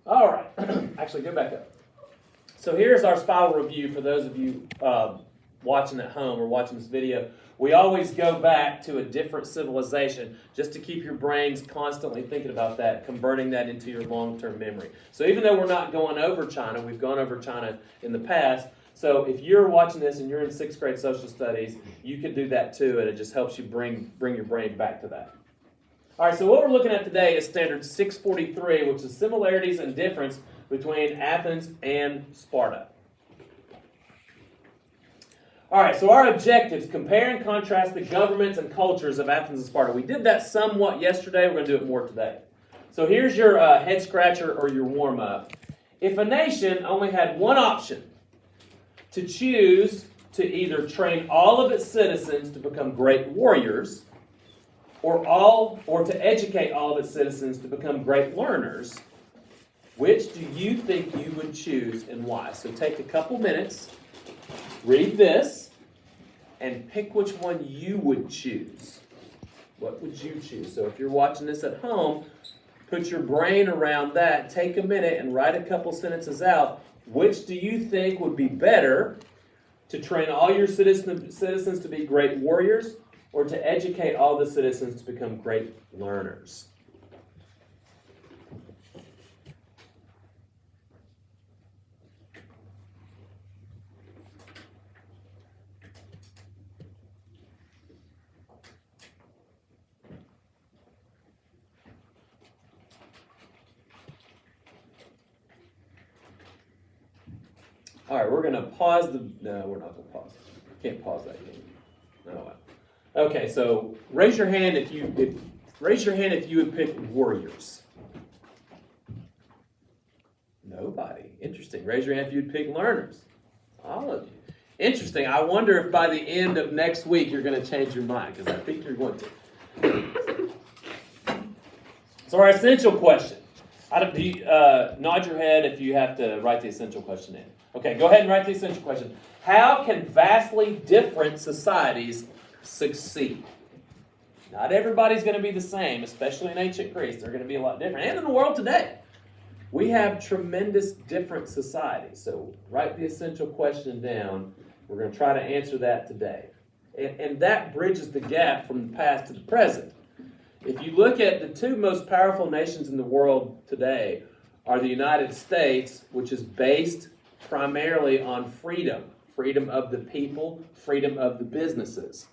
All right. Actually, go back up. So here's our spiral review for those of you watching at home or watching this video. We always go back to a different civilization just to keep your brains constantly thinking about that, converting that into your long-term memory. So even though we're not going over China, we've gone over China in the past. So if you're watching this and you're in 6th grade social studies, you can do that too, and it just helps you bring your brain back to that. All right, so what we're looking at today is standard 643, which is similarities and difference between Athens and Sparta. All right, so our objectives: compare and contrast the governments and cultures of Athens and Sparta. We did that somewhat yesterday. We're going to do it more today. So here's your head scratcher or your warm-up. If a nation only had one option to choose to either train all of its citizens to become great warriors, or to educate all of its citizens to become great learners, which do you think you would choose and why? So take a couple minutes, read this, and pick which one you would choose. What would you choose? So if you're watching this at home, put your brain around that. Take a minute and write a couple sentences out. Which do you think would be better, to train all your citizens to be great warriors, or to educate all the citizens to become great learners? All right, we're going to pause the... No, we're not going to pause. Can't pause that game. No. Okay, so raise your hand if you would pick warriors. Nobody. Interesting. Raise your hand if you'd pick learners. All of you. Interesting. I wonder if by the end of next week you're going to change your mind, because I think you're going to. So our essential question. Nod your head if you have to write the essential question in. Okay, go ahead and write the essential question. How can vastly different societies succeed? Not everybody's going to be the same, especially in ancient Greece. They're going to be a lot different. And in the world today, we have tremendous different societies. So write the essential question down. We're going to try to answer that today. And that bridges the gap from the past to the present. If you look at the two most powerful nations in the world today are the United States, which is based primarily on freedom of the people, freedom of the businesses.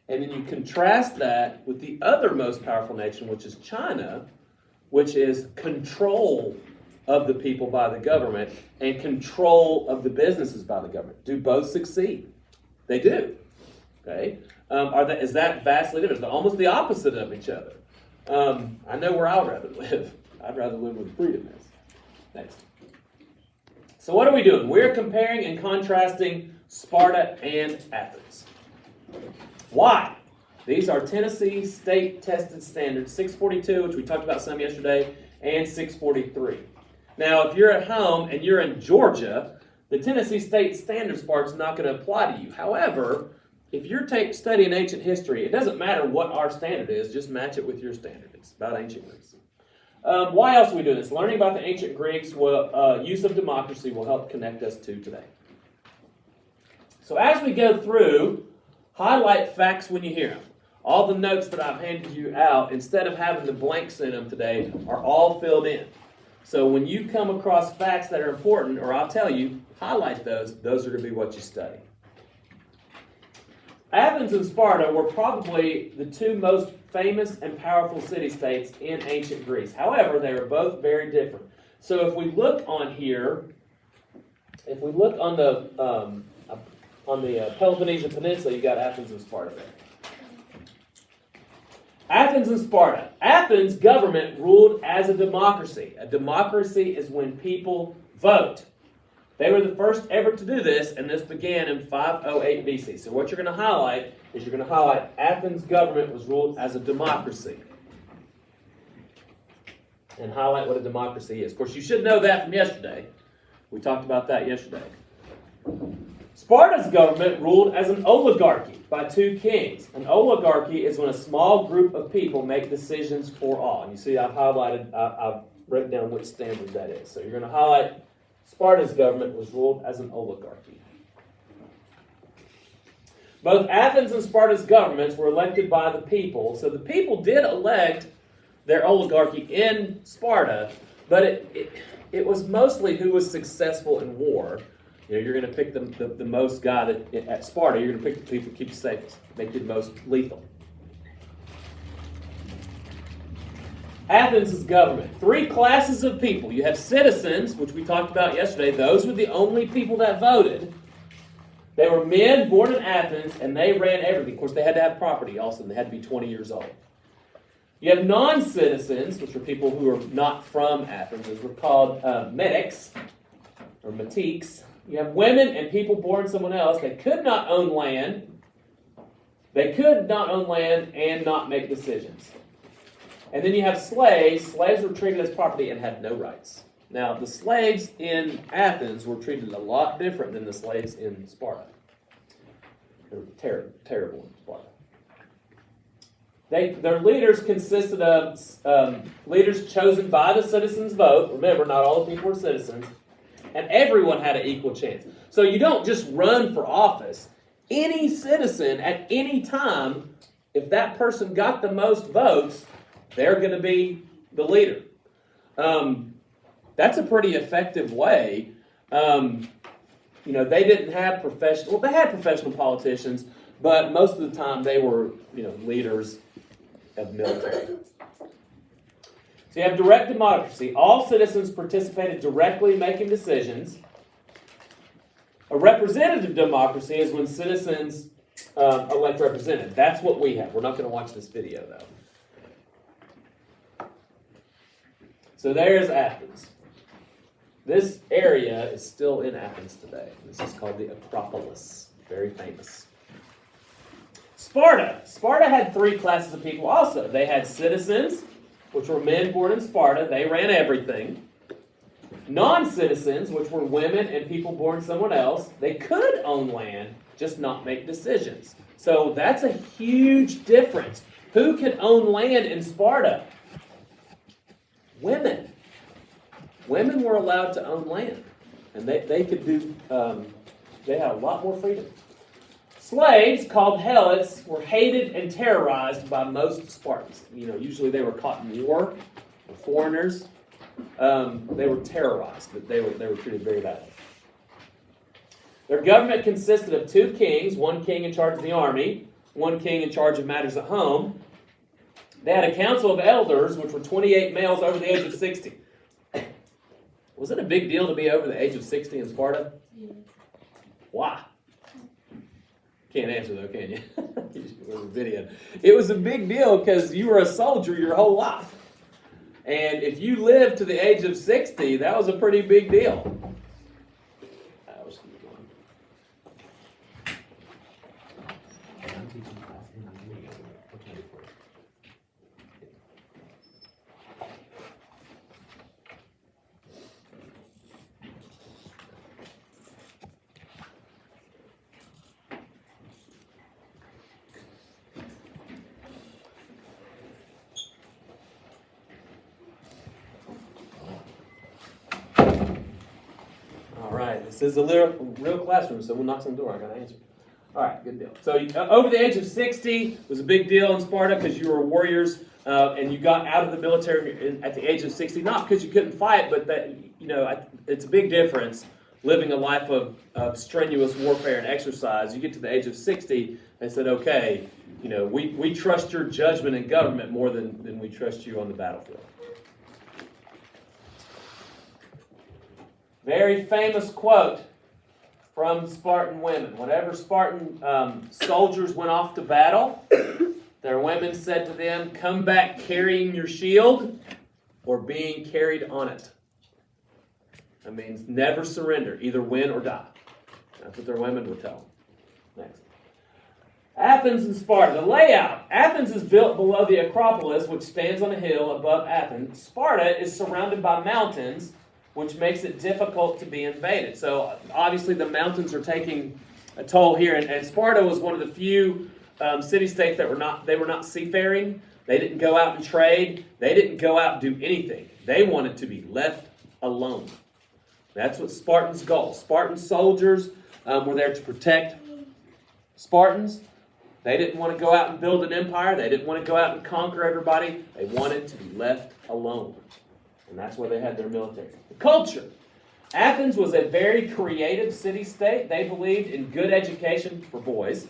And then you contrast that with the other most powerful nation, which is China, which is control of the people by the government and control of the businesses by the government. Do both succeed? They do. Okay? Is that vastly different? It's almost the opposite of each other. I know where I'd rather live. I'd rather live where freedom is. Next. So what are we doing? We're comparing and contrasting Sparta and Athens. Why? These are Tennessee state tested standards, 642, which we talked about some yesterday, and 643. Now, if you're at home and you're in Georgia, the Tennessee state standards part is not going to apply to you. However, if you're studying ancient history, it doesn't matter what our standard is, just match it with your standard. It's about ancient Greece. Why else are we doing this? Learning about the ancient Greeks, use of democracy will help connect us to today. So as we go through, highlight facts when you hear them. All the notes that I've handed you out, instead of having the blanks in them today, are all filled in. So when you come across facts that are important, or I'll tell you, highlight those. Those are going to be what you study. Athens and Sparta were probably the two most famous and powerful city-states in ancient Greece. However, they were both very different. So if we look on here, if we look on the Peloponnesian Peninsula, you got Athens and Sparta there. Athens and Sparta. Athens' government ruled as a democracy. A democracy is when people vote. They were the first ever to do this, and this began in 508 BC. So what you're going to highlight is you're going to highlight Athens' government was ruled as a democracy. And highlight what a democracy is. Of course, you should know that from yesterday. We talked about that yesterday. Sparta's government ruled as an oligarchy by two kings. An oligarchy is when a small group of people make decisions for all. And you see I've written down which standard that is. So you're going to highlight Sparta's government was ruled as an oligarchy. Both Athens and Sparta's governments were elected by the people. So the people did elect their oligarchy in Sparta, but it was mostly who was successful in war. You know, you're going to pick the most guy that at Sparta. You're going to pick the people who keep you safest, make you the most lethal. Athens' government. Three classes of people. You have citizens, which we talked about yesterday. Those were the only people that voted. They were men born in Athens, and they ran everything. Of course, they had to have property also, and they had to be 20 years old. You have non-citizens, which are people who are not from Athens. Those were called metics, or metiques. You have women and people born somewhere else. They could not own land. They could not own land and not make decisions. And then you have slaves. Slaves were treated as property and had no rights. Now, the slaves in Athens were treated a lot different than the slaves in Sparta. They were terrible in Sparta. Their leaders consisted of leaders chosen by the citizens' vote. Remember, not all the people were citizens. And everyone had an equal chance. So you don't just run for office. Any citizen at any time, if that person got the most votes, they're going to be the leader. That's a pretty effective way. They didn't have professional. Well, they had professional politicians, but most of the time they were, leaders of military. So you have direct democracy. All citizens participated directly in making decisions. A representative democracy is when citizens elect representatives. That's what we have. We're not going to watch this video, though. So there's Athens. This area is still in Athens today. This is called the Acropolis. Very famous. Sparta. Sparta had three classes of people also. They had citizens, which were men born in Sparta. They ran everything. Non-citizens, which were women and people born somewhere else. They could own land, just not make decisions. So that's a huge difference. Who could own land in Sparta? Women. Women were allowed to own land. And they could do, they had a lot more freedom. Slaves, called helots, were hated and terrorized by most Spartans. Usually they were caught in war, or foreigners. They were terrorized, but they were treated very badly. Their government consisted of two kings, one king in charge of the army, one king in charge of matters at home. They had a council of elders, which were 28 males over the age of 60. Was it a big deal to be over the age of 60 in Sparta? Yeah. Why? Can't answer though, can you? It was a video. It was a big deal because you were a soldier your whole life. And if you lived to the age of 60, that was a pretty big deal. This is a real classroom, so someone knocks on the door, I got to answer. All right, good deal. So over the age of 60 was a big deal in Sparta because you were warriors and you got out of the military at the age of 60, not because you couldn't fight, but that it's a big difference living a life of strenuous warfare and exercise. You get to the age of 60, they said, okay, we trust your judgment and government more than we trust you on the battlefield. Very famous quote from Spartan women. Whenever Spartan soldiers went off to battle, their women said to them, "Come back carrying your shield or being carried on it." That means never surrender, either win or die. That's what their women would tell them. Next. Athens and Sparta. The layout. Athens is built below the Acropolis, which stands on a hill above Athens. Sparta is surrounded by mountains, which makes it difficult to be invaded. So obviously the mountains are taking toll here. And Sparta was one of the few city-states that were not seafaring. They didn't go out and trade. They didn't go out and do anything. They wanted to be left alone. That's what Spartans' goal. Spartan soldiers were there to protect Spartans. They didn't want to go out and build an empire. They didn't want to go out and conquer everybody. They wanted to be left alone. And that's where they had their military. The culture. Athens was a very creative city-state. They believed in good education for boys.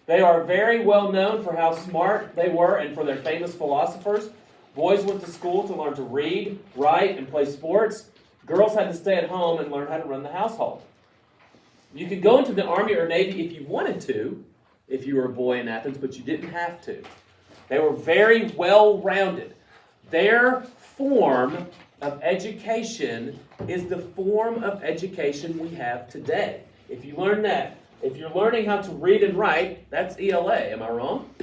They are very well known for how smart they were and for their famous philosophers. Boys went to school to learn to read, write, and play sports. Girls had to stay at home and learn how to run the household. You could go into the Army or Navy if you wanted to, if you were a boy in Athens, but you didn't have to. They were very well-rounded. Their form of education is the form of education we have today. If you learn that, if you're learning how to read and write, that's ELA, am I wrong?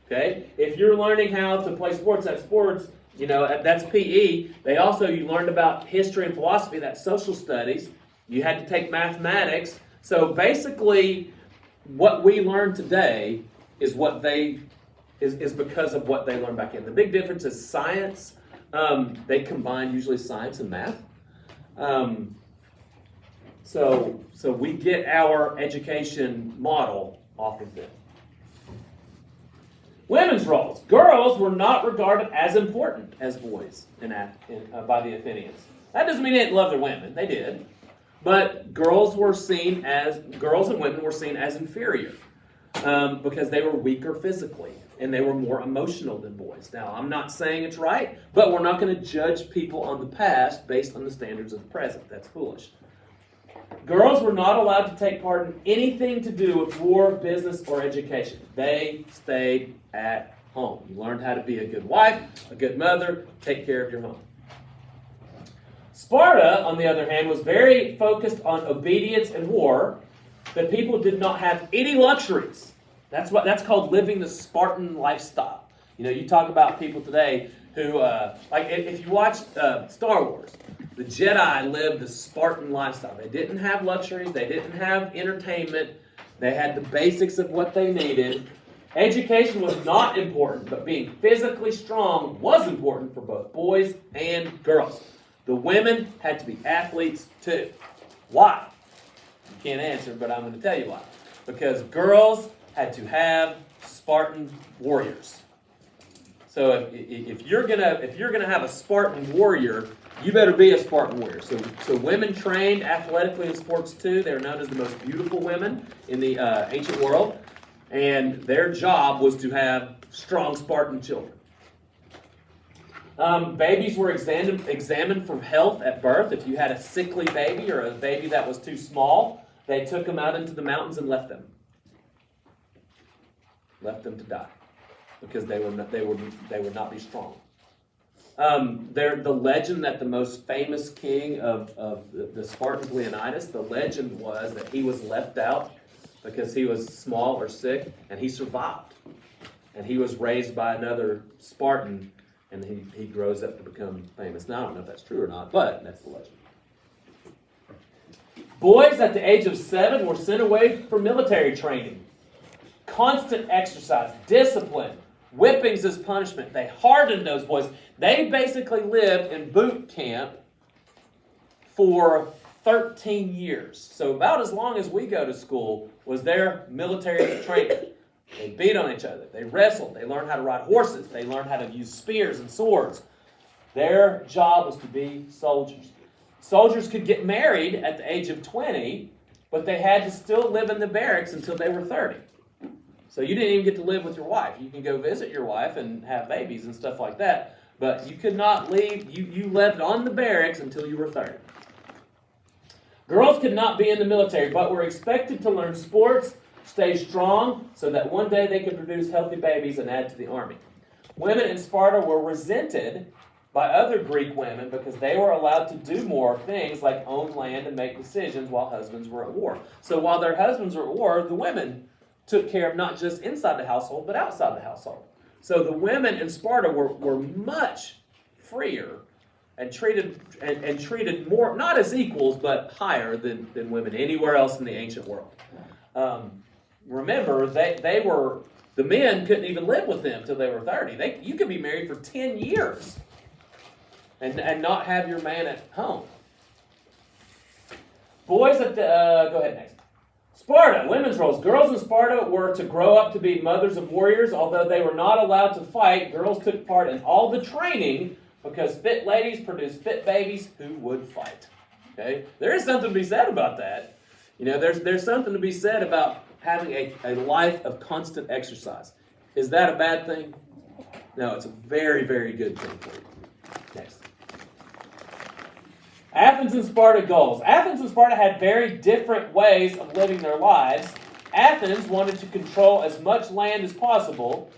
Okay? If you're learning how to play sports, that's sports, that's PE. You learned about history and philosophy, that's social studies. You had to take mathematics. So basically, what we learn today is is because of what they learned back then. The big difference is science. They combine usually science and math. So we get our education model off of them. Women's roles. Girls were not regarded as important as boys by the Athenians. That doesn't mean they didn't love their women. They did. But girls and women were seen as inferior because they were weaker physically and they were more emotional than boys. Now, I'm not saying it's right, but we're not going to judge people on the past based on the standards of the present. That's foolish. Girls were not allowed to take part in anything to do with war, business, or education. They stayed at home. You learned how to be a good wife, a good mother, take care of your home. Sparta, on the other hand, was very focused on obedience and war. The people did not have any luxuries. That's called living the Spartan lifestyle. You talk about people today who, if you watch Star Wars, the Jedi lived the Spartan lifestyle. They didn't have luxuries. They didn't have entertainment. They had the basics of what they needed. Education was not important, but being physically strong was important for both boys and girls. The women had to be athletes too. Why? You can't answer, but I'm going to tell you why. Because girls had to have Spartan warriors. So if you're gonna have a Spartan warrior, you better be a Spartan warrior. So women trained athletically in sports too. They're known as the most beautiful women in the ancient world, and their job was to have strong Spartan children. Babies were examined for health at birth. If you had a sickly baby or a baby that was too small, they took them out into the mountains and left them to die because they would not be strong. The legend that the most famous king of the Spartans, Leonidas, the legend was that he was left out because he was small or sick, and he survived. And he was raised by another Spartan, and he grows up to become famous. Now, I don't know if that's true or not, but that's the legend. Boys at the age of 7 were sent away for military training. Constant exercise, discipline, whippings as punishment. They hardened those boys. They basically lived in boot camp for 13 years. So about as long as we go to school was their military training. They beat on each other. They wrestled. They learned how to ride horses. They learned how to use spears and swords. Their job was to be soldiers. Soldiers could get married at the age of 20, but they had to still live in the barracks until they were 30. So you didn't even get to live with your wife. You can go visit your wife and have babies and stuff like that, but you could not leave. You lived on the barracks until you were 30. Girls could not be in the military, but were expected to learn sports, stay strong, so that one day they could produce healthy babies and add to the army. Women in Sparta were resented by other Greek women because they were allowed to do more things like own land and make decisions while husbands were at war. So while their husbands were at war, the women took care of not just inside the household, but outside the household. So the women in Sparta were much freer and treated more, not as equals, but higher than women anywhere else in the ancient world. Remember, the men couldn't even live with them till they were 30. You could be married for 10 years and not have your man at home. Boys at the, go ahead next. Sparta, women's roles. Girls in Sparta were to grow up to be mothers of warriors. Although they were not allowed to fight, girls took part in all the training because fit ladies produce fit babies who would fight. Okay? There is something to be said about that. There's something to be said about having a life of constant exercise. Is that a bad thing? No, it's a very, very good thing for you. Next. Athens and Sparta goals. Athens and Sparta had very different ways of living their lives. Athens wanted to control as much land as possible,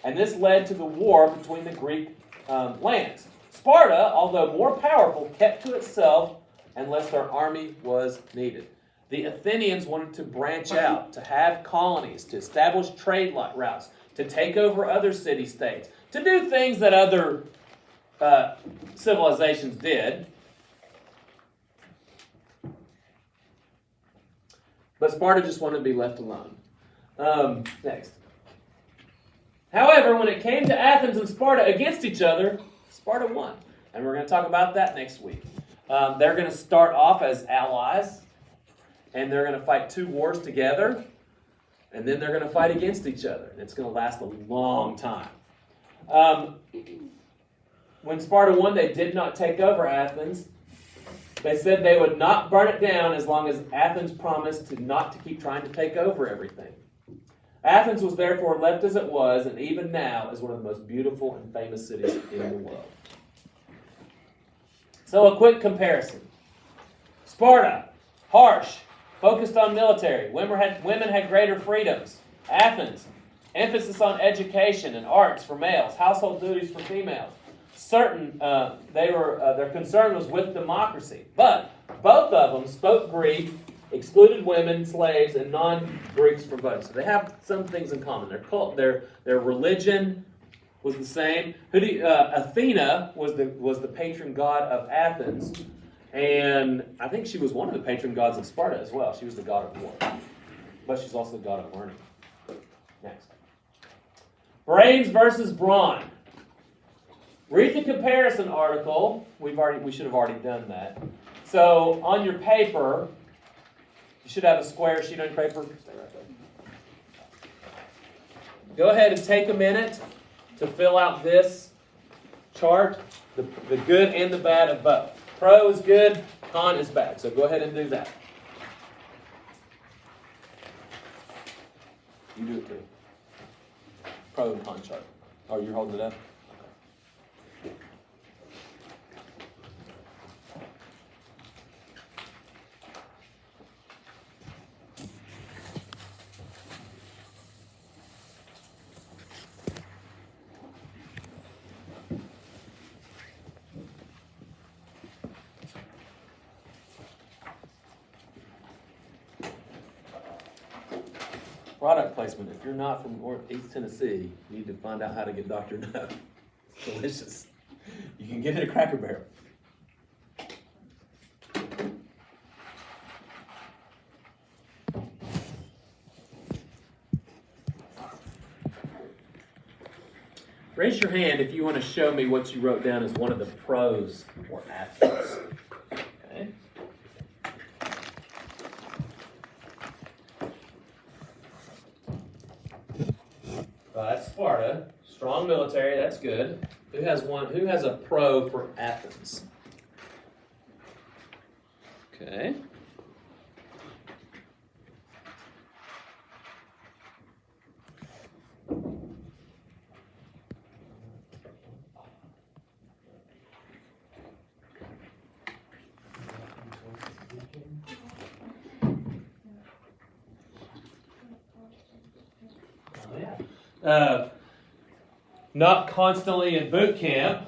and this led to the war between the Greek lands. Sparta, although more powerful, kept to itself unless their army was needed. The Athenians wanted to branch out, to have colonies, to establish trade routes, to take over other city-states, to do things that other civilizations did. But Sparta just wanted to be left alone. Next. However, when it came to Athens and Sparta against each other, Sparta won. And we're going to talk about that next week. They're going to start off as allies, and they're going to fight 2 wars together, and then they're going to fight against each other. And it's going to last a long time. When Sparta won, they did not take over Athens. They said they would not burn it down as long as Athens promised not to keep trying to take over everything. Athens was therefore left as it was, and even now is one of the most beautiful and famous cities in the world. So a quick comparison. Sparta, harsh, focused on military. Women had greater freedoms. Athens, emphasis on education and arts for males, household duties for females. Their concern was with democracy, but both of them spoke Greek, excluded women, slaves, and non-Greeks from voting. So they have some things in common. Their religion was the same. Athena was the patron god of Athens, and I think she was one of the patron gods of Sparta as well. She was the god of war, but she's also the god of learning. Next, brains versus brawn. Read the comparison article. We should have already done that. So on your paper, you should have a square sheet on your paper. Stay right there. Go ahead and take a minute to fill out this chart, the good and the bad of both. Pro is good, con is bad. So go ahead and do that. You do it too. Pro and con chart. Oh, you're holding it up? Product placement. If you're not from East Tennessee, you need to find out how to get Dr. Nuff. It's delicious. You can get it at Cracker Barrel. Raise your hand if you want to show me what you wrote down as one of the pros for Athens. Okay. That's Sparta. Strong military, that's good. Who has a pro for Athens? Okay. Not constantly in boot camp.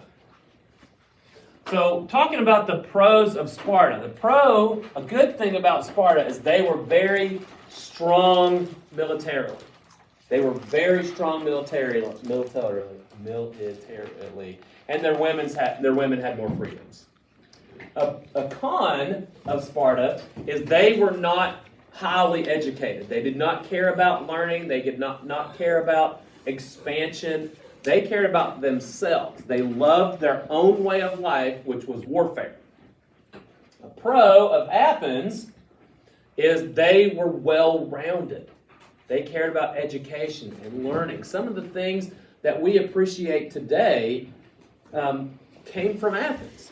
So, talking about the pros of Sparta. A good thing about Sparta is they were very strong militarily. They were very strong militarily, and their women had more freedoms. A con of Sparta is they were not highly educated. They did not care about learning. They did not care about expansion. They cared about themselves. They loved their own way of life, which was warfare. A pro of Athens is they were well-rounded. They cared about education and learning. Some of the things that we appreciate today came from Athens.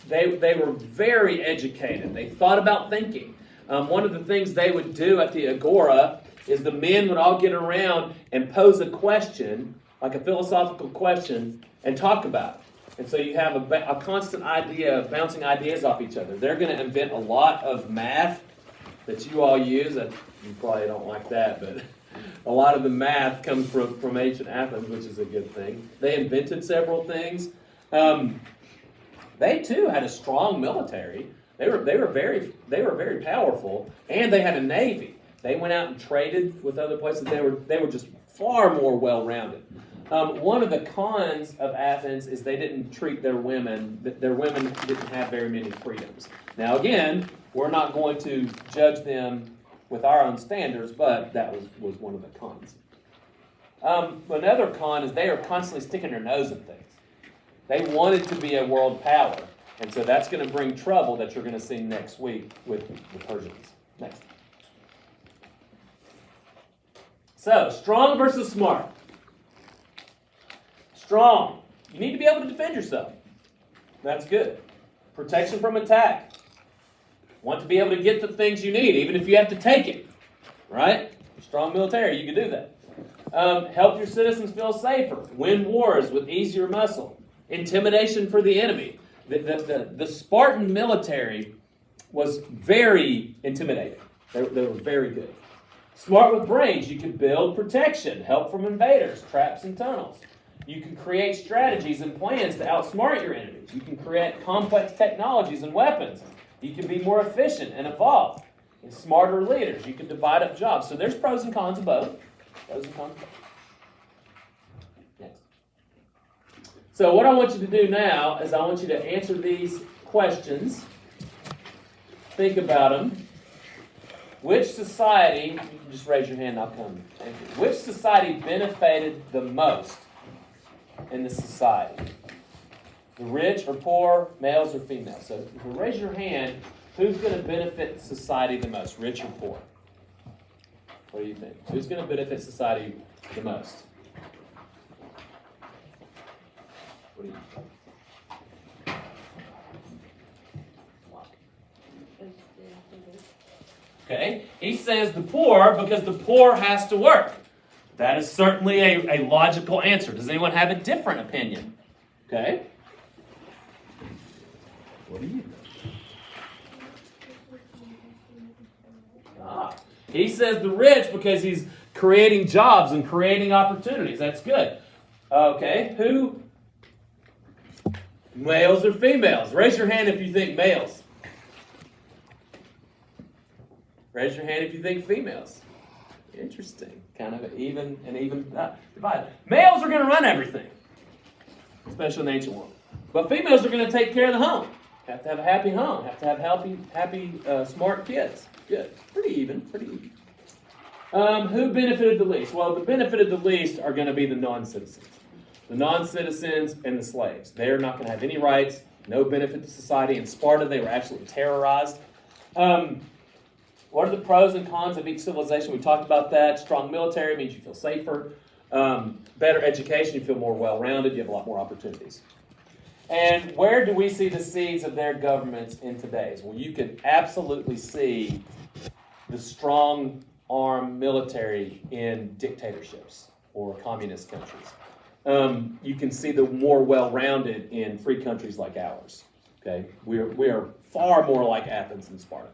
They were very educated. They thought about thinking. One of the things they would do at the Agora is the men would all get around and pose a question, like a philosophical question, and talk about it. And so you have a constant idea of bouncing ideas off each other. They're going to invent a lot of math that you all use. You probably don't like that, but a lot of the math comes from ancient Athens, which is a good thing. They invented several things. They too had a strong military. They were very powerful, and they had a navy. They went out and traded with other places. They were just far more well-rounded. One of the cons of Athens is they didn't treat their women. Their women didn't have very many freedoms. Now again, we're not going to judge them with our own standards, but that was one of the cons. Another con is they are constantly sticking their nose in things. They wanted to be a world power, and so that's going to bring trouble that you're going to see next week with the Persians. Next. So, strong versus smart. Strong. You need to be able to defend yourself. That's good. Protection from attack. Want to be able to get the things you need, even if you have to take it. Right? Strong military, you can do that. Help your citizens feel safer. Win wars with easier muscle. Intimidation for the enemy. The Spartan military was very intimidating. They were very good. Smart with brains. You can build protection, help from invaders, traps and tunnels. You can create strategies and plans to outsmart your enemies. You can create complex technologies and weapons. You can be more efficient and evolve. And smarter leaders. You can divide up jobs. So there's pros and cons of both. Pros and cons of both. Next. So what I want you to do now is I want you to answer these questions. Think about them. Which society, you can just raise your hand, I'll come. Which society benefited the most in the society? The rich or poor, males or females? So if you raise your hand, who's going to benefit society the most, rich or poor? What do you think? Who's going to benefit society the most? What do you think? Okay, he says the poor because the poor has to work. That is certainly a logical answer. Does anyone have a different opinion? Okay. What do you think? He says the rich because he's creating jobs and creating opportunities. That's good. Okay, who? Males or females? Raise your hand if you think males. Raise your hand if you think females. Interesting. Kind of even divide. Males are going to run everything, especially in the ancient world. But females are going to take care of the home. Have to have a happy home. Have to have happy, smart kids. Good. Pretty even. Who benefited the least? Well, the benefited the least are going to be the non-citizens. The non-citizens and the slaves. They're not going to have any rights, no benefit to society. In Sparta, they were absolutely terrorized. What are the pros and cons of each civilization? We talked about that. Strong military means you feel safer. Better education, you feel more well-rounded. You have a lot more opportunities. And where do we see the seeds of their governments in today's? Well, you can absolutely see the strong arm military in dictatorships or communist countries. You can see the more well-rounded in free countries like ours. Okay, we are far more like Athens and Sparta.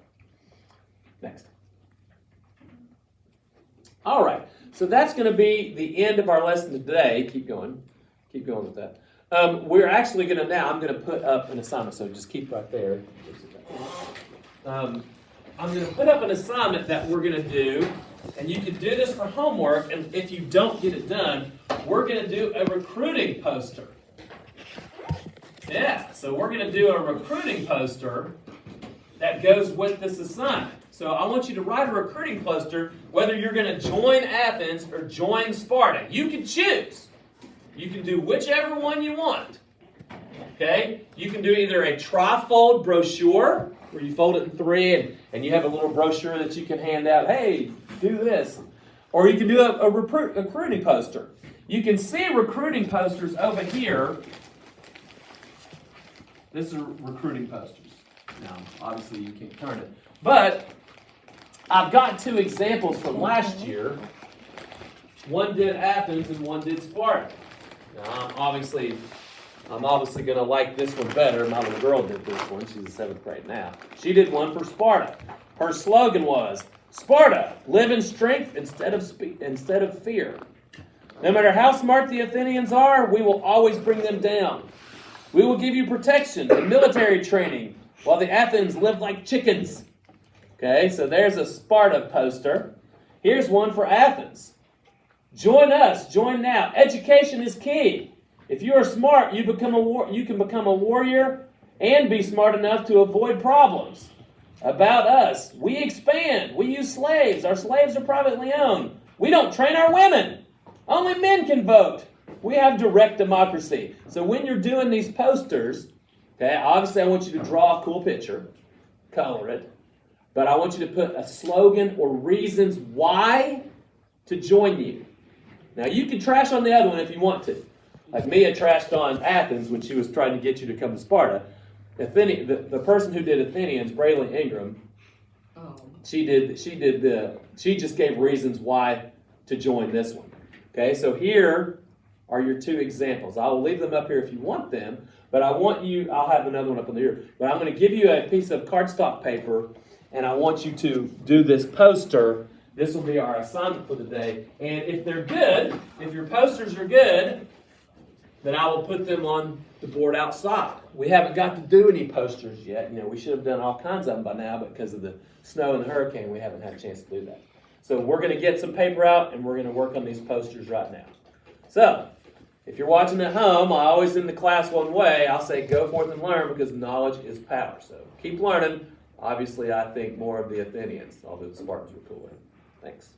Next. All right, so that's going to be the end of our lesson today. Keep going with that. We're actually going to now, I'm going to put up an assignment, so just keep right there. I'm going to put up an assignment that we're going to do, and you can do this for homework, and if you don't get it done, we're going to do a recruiting poster. Yeah, so we're going to do a recruiting poster that goes with this assignment. So I want you to write a recruiting poster whether you're going to join Athens or join Sparta. You can choose. You can do whichever one you want. Okay? You can do either a trifold brochure, where you fold it in three and you have a little brochure that you can hand out. Hey, do this. Or you can do a recruiting poster. You can see recruiting posters over here. This is recruiting posters. Now, obviously you can't turn it. But I've got two examples from last year. One did Athens and one did Sparta. Now, I'm obviously going to like this one better. My little girl did this one. She's in 7th grade now. She did one for Sparta. Her slogan was, Sparta, live in strength instead of fear. No matter how smart the Athenians are, we will always bring them down. We will give you protection and military training while the Athens live like chickens. Okay, so there's a Sparta poster. Here's one for Athens. Join us. Join now. Education is key. If you are smart, you can become a warrior and be smart enough to avoid problems. About us, we expand. We use slaves. Our slaves are privately owned. We don't train our women. Only men can vote. We have direct democracy. So when you're doing these posters, okay, obviously I want you to draw a cool picture, color it, but I want you to put a slogan or reasons why to join you. Now you can trash on the other one if you want to. Like Mia trashed on Athens when she was trying to get you to come to Sparta. The person who did Athenians, Braylon Ingram, she just gave reasons why to join this one. Okay, so here are your two examples. I will leave them up here if you want them, but I'll have another one up on the ear. But I'm going to give you a piece of cardstock paper, and I want you to do this poster. This will be our assignment for the day. And if they're good, if your posters are good, then I will put them on the board outside. We haven't got to do any posters yet. We should have done all kinds of them by now, but because of the snow and the hurricane, we haven't had a chance to do that. So we're going to get some paper out, and we're going to work on these posters right now. So, if you're watching at home, I always end the class one way. I'll say go forth and learn because knowledge is power. So keep learning. Obviously, I think more of the Athenians, although the Spartans were cooler. Thanks.